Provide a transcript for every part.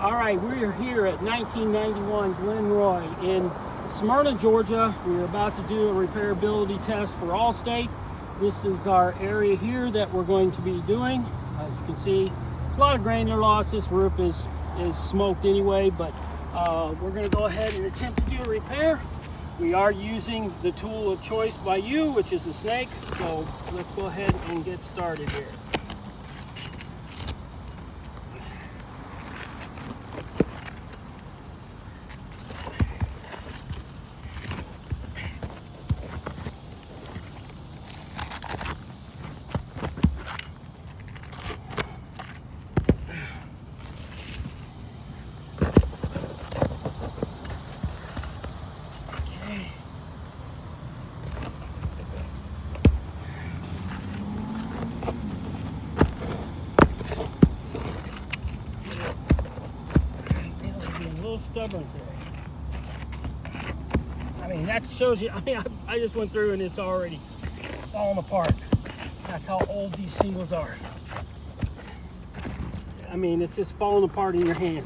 All right, we're here at 1991 Glenroy in Smyrna, Georgia. We're about to do a repairability test for Allstate. This is our area here that we're going to be doing. As you can see, a lot of granular loss. This roof is smoked anyway, but we're going to go ahead and attempt to do a repair. We are using the tool of choice by you, which is a snake. So let's go ahead and get started here. Stubborn today. I mean, that shows you. I mean, I just went through and it's already falling apart. That's how old these shingles are. I mean, it's just falling apart in your hand.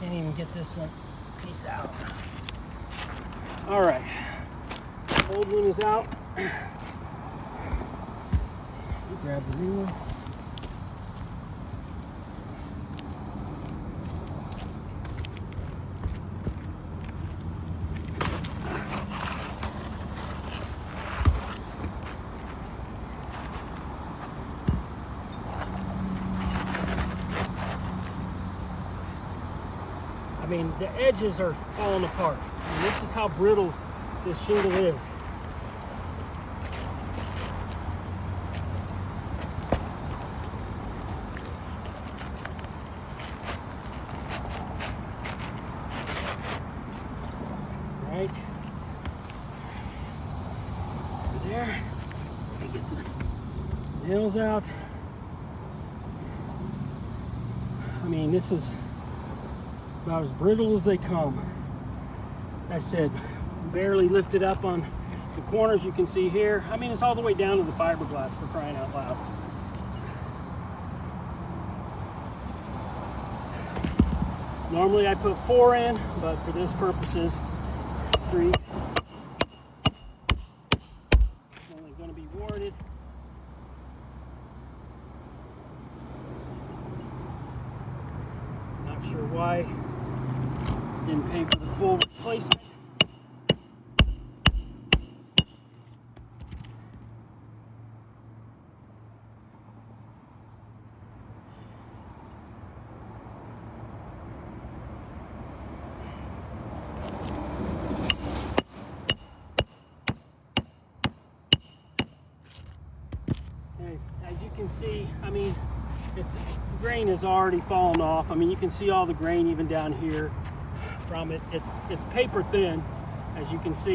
Can't even get this one piece out. All right, old one is out. Grab the new one. I mean, the edges are falling apart. And this is how brittle this shingle is. Right over there. Get the nails out. I mean, this is about as brittle as they come. I said, barely lifted up on the corners you can see here. I mean, it's all the way down to the fiberglass, for crying out loud. Normally I put 4 in, but for this purposes, 3. It's only going to be warranted. Not sure why. Didn't pay for the full replacement. Okay, as you can see, I mean, the grain has already fallen off. I mean, you can see all the grain even down here from it. It's paper thin, as you can see.